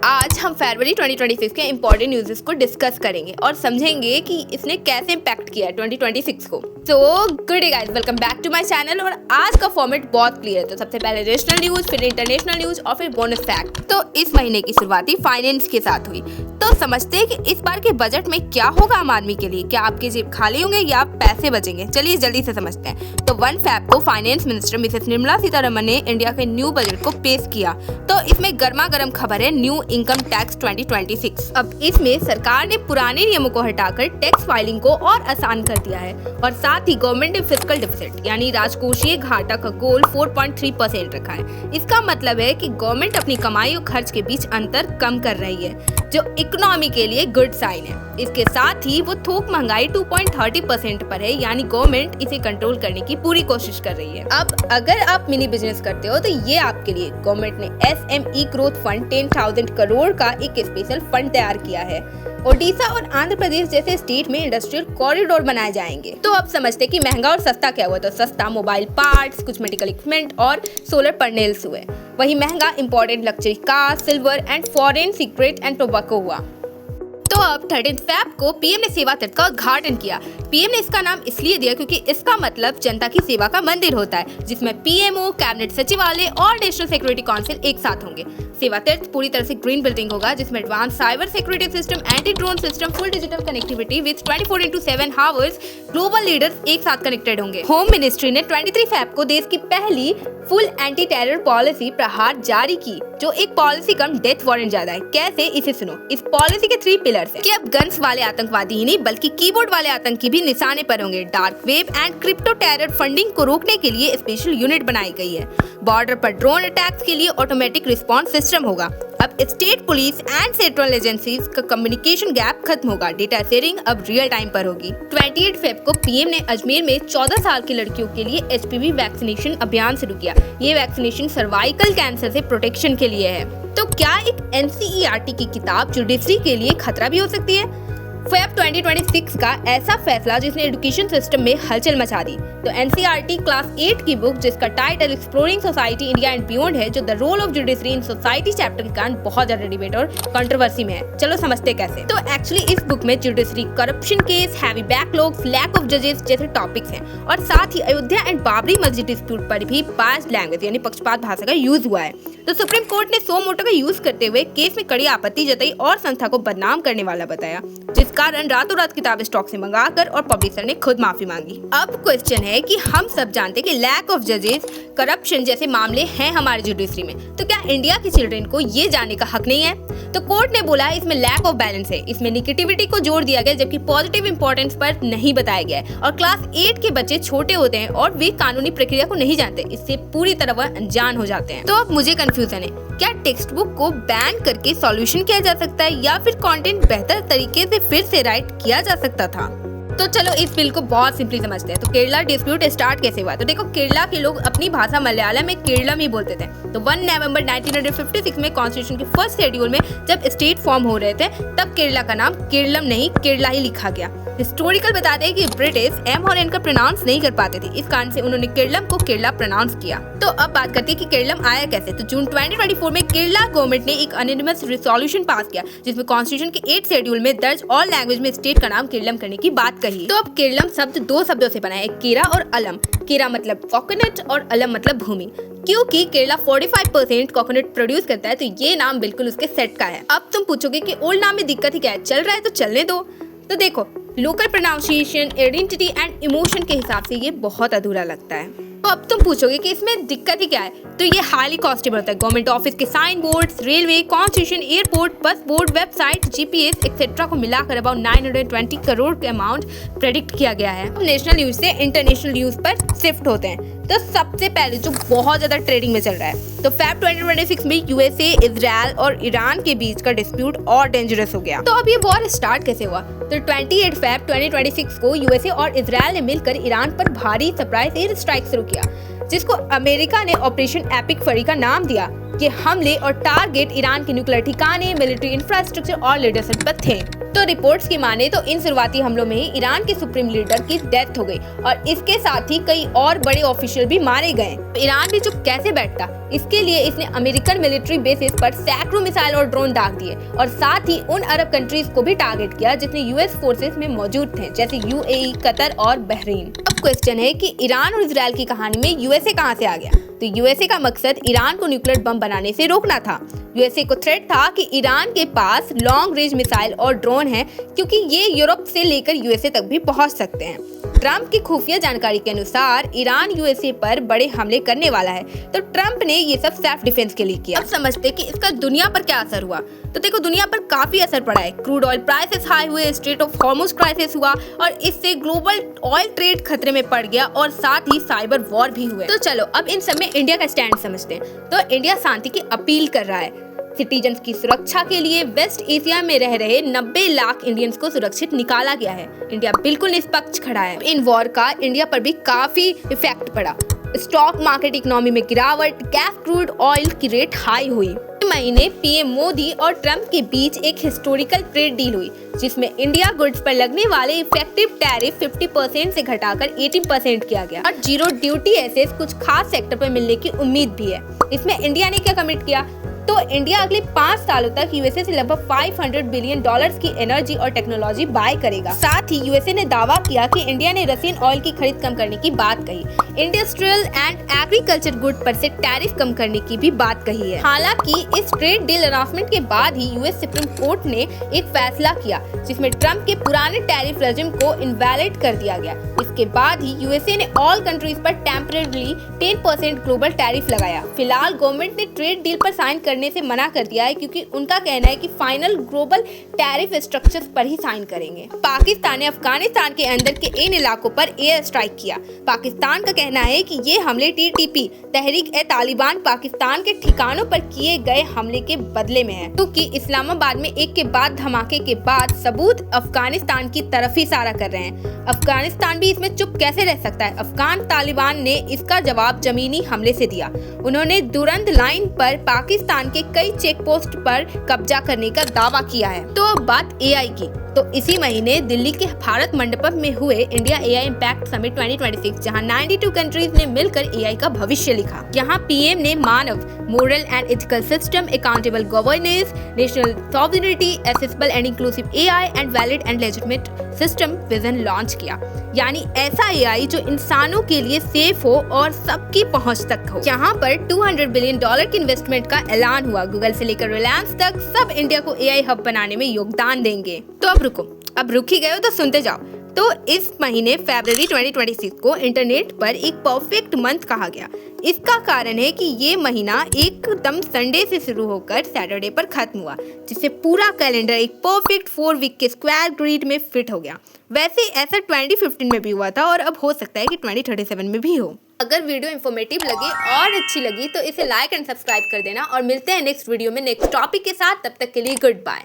आज हम फरवरी 2026 के इम्पोर्टेंट न्यूज़ को डिस्कस करेंगे और समझेंगे कि इसने कैसे इम्पैक्ट किया है 2026 को। तो good day guys, welcome back to my channel. और आज का फॉर्मेट बहुत क्लियर है। तो सबसे पहले नेशनल न्यूज़, फिर इंटरनेशनल न्यूज़ और फिर बोनस फैक्ट। तो इस महीने की शुरुआती फाइनेंस के साथ हुई। तो समझते हैं कि इस बार के बजट में क्या होगा आम आदमी के लिए। क्या आपके जेब खाली होंगे या पैसे बचेंगे? चलिए जल्दी से समझते हैं। तो 1 फरवरी को finance minister Mrs Nirmala Sitharaman ने इंडिया के न्यू बजट को पेश किया। तो इसमें गर्मा गर्म खबर है न्यू इनकम टैक्स 2026। अब इसमें सरकार ने पुराने नियमों को हटाकर टैक्स फाइलिंग को और आसान कर दिया है और साथ ही गवर्नमेंट ने फिस्कल डिफिसिट यानी राजकोषीय घाटा का गोल 4.3% रखा है। इसका मतलब है कि गवर्नमेंट अपनी कमाई और खर्च के बीच अंतर कम कर रही है, जो इकोनॉमी के लिए गुड साइन है। इसके साथ ही वो थोक महंगाई 2.30% पर है, यानी गवर्नमेंट इसे कंट्रोल करने की पूरी कोशिश कर रही है। अब अगर आप मिनी बिजनेस करते हो तो ये आपके लिए गवर्नमेंट ने SME ग्रोथ फंड 10,000 करोड़ का एक स्पेशल फंड तैयार किया है। ओडिशा और आंध्र प्रदेश जैसे स्टेट में इंडस्ट्रियल कॉरिडोर बनाए जाएंगे। तो अब समझते हैं कि महंगा और सस्ता क्या हुआ। तो सस्ता मोबाइल पार्ट्स, कुछ मेडिकल इक्विपमेंट और सोलर पैनल्स हुए। वही महंगा imported luxury car, silver and foreign cigarette and tobacco हुआ। तो अब 13 फरवरी को पीएम ने सेवा तीर्थ का उद्घाटन किया। पीएम ने इसका नाम इसलिए दिया क्योंकि इसका मतलब जनता की सेवा का मंदिर होता है, जिसमें पीएमओ, कैबिनेट सचिवालय और नेशनल सिक्योरिटी काउंसिल एक साथ होंगे। सेवा तीर्थ पूरी तरह से ग्रीन बिल्डिंग होगा, जिसमें advance cyber security system, anti drone system, full digital connectivity with 24/7 hours global leaders एक साथ कनेक्टेड होंगे। होम मिनिस्ट्री ने 23 फरवरी को देश की पहली फुल एंटी टेरर पॉलिसी प्रहार जारी की, जो एक पॉलिसी कम डेथ वारंट ज्यादा है। कैसे, इसे सुनो। इस पॉलिसी के 3 पिलर्स हैं कि अब गन्स वाले आतंकवादी ही नहीं बल्कि कीबोर्ड वाले आतंकी भी निशाने पर होंगे। Dark web and crypto terror funding को रोकने के लिए स्पेशल यूनिट बनाई गई है। बॉर्डर पर ड्रोन अटैक्स के लिए ऑटोमेटिक रिस्पॉन्स सिस्टम होगा। अब state police and central agencies का कम्युनिकेशन गैप खत्म होगा। डेटा शेयरिंग अब रियल टाइम पर होगी। 28 फरवरी को पीएम ने अजमेर में 14 साल की लड़कियों के लिए HPV वैक्सीनेशन अभियान शुरू किया। ये वैक्सीनेशन सर्वाइकल कैंसर से प्रोटेक्शन के लिए है। तो क्या एक NCERT की किताब जुडिशरी के लिए खतरा भी हो सकती है? फरवरी 2026 का ऐसा फैसला जिसने एजुकेशन सिस्टम में हलचल मचा दी। तो NCERT क्लास 8 की बुक, जिसका title exploring society India and beyond है, जो the role of judiciary in society chapter के कारण बहुत ज्यादा डिबेट और कंट्रोवर्सी में है। चलो समझते कैसे। तो एक्चुअली इस बुक में judiciary, corruption case, heavy backlogs, lack of जजेस जैसे टॉपिक्स हैं और साथ ही अयोध्या एंड बाबरी मस्जिद डिस्प्यूट पर भी बायस्ड लैंग्वेज यानी पक्षपात भाषा का यूज हुआ है। तो सुप्रीम कोर्ट ने सो मोटो का यूज करते हुए केस में कड़ी आपत्ति जताई और संस्था को बदनाम करने वाला बताया, जिस कारण रातों रात किताबें स्टॉक से मंगाकर और पब्लिशर ने खुद माफी मांगी। अब क्वेश्चन है कि हम सब जानते हैं कि लैक ऑफ जजेस, करप्शन जैसे मामले हैं हमारे जुडिशरी में, तो क्या इंडिया के चिल्ड्रन को ये जानने का हक नहीं है? तो कोर्ट ने बोला इसमें लैक ऑफ बैलेंस है। इसमें निगेटिविटी को जोड़ दिया गया जबकि पॉजिटिव इंपॉर्टेंस पर नहीं बताया गया है। और क्लास 8 के बच्चे छोटे होते हैं और वे कानूनी प्रक्रिया को नहीं जानते, इससे पूरी तरह वह अनजान हो जाते हैं। तो अब मुझे कंफ्यूजन है, क्या टेक्स्ट बुक को बैन करके सॉल्यूशन किया जा सकता है या फिर कंटेंट बेहतर तरीके से फिर से राइट किया जा सकता था? तो चलो इस बिल को बहुत सिंपली समझते हैं। तो केरला डिस्प्यूट स्टार्ट कैसे हुआ? तो देखो, केरला के लोग अपनी भाषा मलयालम में केरलम ही बोलते थे। तो 1 नवंबर 1956 में कॉन्स्टिट्यूशन के फर्स्ट शेड्यूल में जब स्टेट फॉर्म हो रहे थे, तब केरला का नाम केरलम नहीं केरला ही लिखा गया। हिस्टोरिकल बताते हैं कि ब्रिटिश M और N का प्रोनाउंस नहीं कर पाते थे, इस कारण से उन्होंने केरलम को केरला प्रोनाउंस किया। तो अब बात करते हैं कि केरलम आया कैसे। तो जून 2024 में केरला गवर्नमेंट ने एक अनोनिमस रिजोल्यूशन पास किया, जिसमें कॉन्स्टिट्यूशन के 8 शेड्यूल में दर्ज ऑल लैंग्वेज में स्टेट का नाम केरलम करने की बात कही। तो अब केरलम शब्द 2 शब्दों से बना है, केरा और अलम। केरा मतलब कोकोनट और अलम मतलब भूमि। क्योंकि केरला 45% कोकोनट प्रोड्यूस करता है, तो ये नाम बिल्कुल उसके सेट का है। अब तुम पूछोगे कि ओल्ड नाम में दिक्कत ही क्या है, चल रहा है तो चलने दो। तो देखो, local pronunciation, identity and emotion के हिसाब से ये बहुत अधूरा लगता है। तो अब तुम पूछोगे कि इसमें दिक्कत ही क्या है, तो ये हाईली कॉस्टेबल होता है। गवर्नमेंट ऑफिस के sign boards, railway, constitution, airport, bus board, website, GPS etcetera को मिलाकर अबाउट 920 करोड़ के अमाउंट प्रेडिक्ट किया गया है। नेशनल न्यूज से इंटरनेशनल न्यूज पर शिफ्ट होते हैं। तो सबसे पहले जो बहुत ज्यादा ट्रेडिंग में चल रहा है, तो फरवरी 2026 में USA, इजराइल और ईरान के बीच का डिस्प्यूट और डेंजरस हो गया। तो अब ये वॉर स्टार्ट कैसे हुआ? तो 28 फरवरी 2026 को USA और इजराइल ने मिलकर ईरान पर भारी सरप्राइज एयर स्ट्राइक शुरू किया, जिसको अमेरिका ने ऑपरेशन एपिक फरी का नाम दिया। ये हमले और टारगेट ईरान के न्यूक्लियर ठिकाने, मिलिट्री इंफ्रास्ट्रक्चर और लीडरशिप पर थे। तो रिपोर्ट्स की माने तो इन शुरुआती हमलों में ही ईरान के सुप्रीम लीडर की डेथ हो गई और इसके साथ ही कई और बड़े ऑफिशियल भी मारे गए। ईरान भी चुप कैसे बैठता, इसके लिए इसने अमेरिकन मिलिट्री बेसिस पर सैकड़ों मिसाइल और ड्रोन दाग दिए और साथ ही उन अरब कंट्रीज को भी टारगेट किया जिसने यूएस फोर्सेस में मौजूद थे, जैसे यूएई, कतर और बहरीन। अब क्वेश्चन है कि ईरान और इजराइल की कहानी में यूएसए कहां से आ गया? तो यूएसए का मकसद ईरान को न्यूक्लियर बम बनाने से रोकना था। यूएसए को थ्रेट था कि ईरान के पास लॉन्ग रेंज मिसाइल और ड्रोन हैं, क्योंकि ये यूरोप से लेकर यूएसए तक भी पहुंच सकते हैं। ट्रंप की खुफिया जानकारी के अनुसार ईरान यूएसए पर बड़े हमले करने वाला है, तो ट्रंप ने ये सब सेल्फ डिफेंस के लिए किया। अब समझते कि इसका दुनिया पर क्या असर हुआ। तो देखो, दुनिया पर काफी असर पड़ा है। क्रूड ऑयल प्राइसेस हाई हुए, स्ट्रेट ऑफ हॉर्मुज क्राइसिस हुआ और इससे ग्लोबल ऑयल ट्रेड खतरे में पड़ गया और साथ ही साइबर वॉर भी हुए। तो चलो अब इन सब में इंडिया का स्टैंड समझते हैं। तो इंडिया शांति की अपील कर रहा है। सिटीजन्स की सुरक्षा के लिए वेस्ट एशिया में रह रहे 90 लाख इंडियंस को सुरक्षित निकाला गया है। इंडिया बिल्कुल निष्पक्ष खड़ा है। इन वॉर का इंडिया पर भी काफी इफेक्ट पड़ा। स्टॉक मार्केट इकोनॉमी में गिरावट, गैस, क्रूड ऑयल की रेट हाई हुई। महीने पीएम मोदी और ट्रंप के बीच एक हिस्टोरिकल ट्रेड डील हुई, जिसमें इंडिया गुड्स पर लगने वाले इफेक्टिव टैरिफ 50% से घटाकर 18% किया गया और जीरो ड्यूटी एसेस कुछ खास सेक्टर पर मिलने की उम्मीद भी है। इसमें इंडिया ने क्या कमिट किया? तो इंडिया अगले 5 सालों तक यूएसए से लगभग $500 बिलियन की एनर्जी और टेक्नोलॉजी बाय करेगा। साथ ही यूएसए ने दावा किया कि इंडिया ने रशियन ऑयल की खरीद कम करने की बात कही। इंडस्ट्रियल एंड एग्रीकल्चर गुड पर से टैरिफ कम करने की भी बात कही है। हालांकि इस ट्रेड डील अनाउंसमेंट के बाद ही यूएस सुप्रीम कोर्ट ने एक फैसला किया, जिसमें ट्रंप के पुराने टैरिफ रेजिम को इनवैलिड कर दिया गया। इसके बाद ही यूएसए ने ऑल कंट्रीज पर टेम्परेरी 10% ग्लोबल टैरिफ लगाया। फिलहाल गवर्नमेंट ने ट्रेड डील पर साइन करने से मना कर दिया है, क्योंकि उनका कहना है कि फाइनल ग्लोबल टैरिफ स्ट्रक्चर्स पर ही साइन करेंगे। पाकिस्तान ने अफगानिस्तान के अंदर के इन इलाकों पर एयर स्ट्राइक किया। पाकिस्तान का कहना है कि ये हमले टीटीपी तहरीक-ए-तालिबान पाकिस्तान के ठिकानों पर किए गए हमले के बदले में है, क्योंकि इस्लामाबाद में एक के बाद धमाके के बाद सबूत अफगानिस्तान की तरफ ही इशारा कर रहे हैं। अफगानिस्तान भी इसमें चुप कैसे रह सकता है? अफगान तालिबान ने इसका जवाब जमीनी हमले से दिया। उन्होंने दुरंद लाइन पर पाकिस्तान के कई चेक पोस्ट पर कब्जा करने का दावा किया है। तो अब बात एआई की। तो इसी महीने दिल्ली के भारत मंडपम में हुए इंडिया एआई इम्पैक्ट समिट 2026, जहां 92 कंट्रीज ने मिलकर एआई का भविष्य लिखा। यहाँ पीएम ने Manav, moral and ethical system, accountable governance, national sovereignty, accessible and inclusive AI and valid and legitimate system vision launch किया। यानी ऐसा एआई जो इंसानों के लिए सेफ हो और सबकी पहुंच तक हो। यहाँ पर $200 बिलियन की इन्वेस्टमेंट का ऐलान हुआ। गूगल से लेकर रिलायंस तक सब इंडिया को एआई हब बनाने में योगदान देंगे। तो अब रुक ही गए हो तो सुनते जाओ। तो इस महीने फरवरी 2026 को इंटरनेट पर एक परफेक्ट मंथ कहा गया। इसका कारण है कि ये महीना एकदम संडे से शुरू होकर सैटरडे पर खत्म हुआ, जिससे पूरा कैलेंडर एक परफेक्ट 4 वीक के स्क्वायर ग्रिड में फिट हो गया। वैसे ऐसा 2015 में भी हुआ था और अब हो सकता है कि 2037 में भी हो। अगर वीडियो इन्फॉर्मेटिव लगी और अच्छी लगी तो इसे लाइक एंड सब्सक्राइब कर देना और मिलते हैं नेक्स्ट वीडियो में नेक्स्ट टॉपिक के साथ। तब तक के लिए गुड बाय।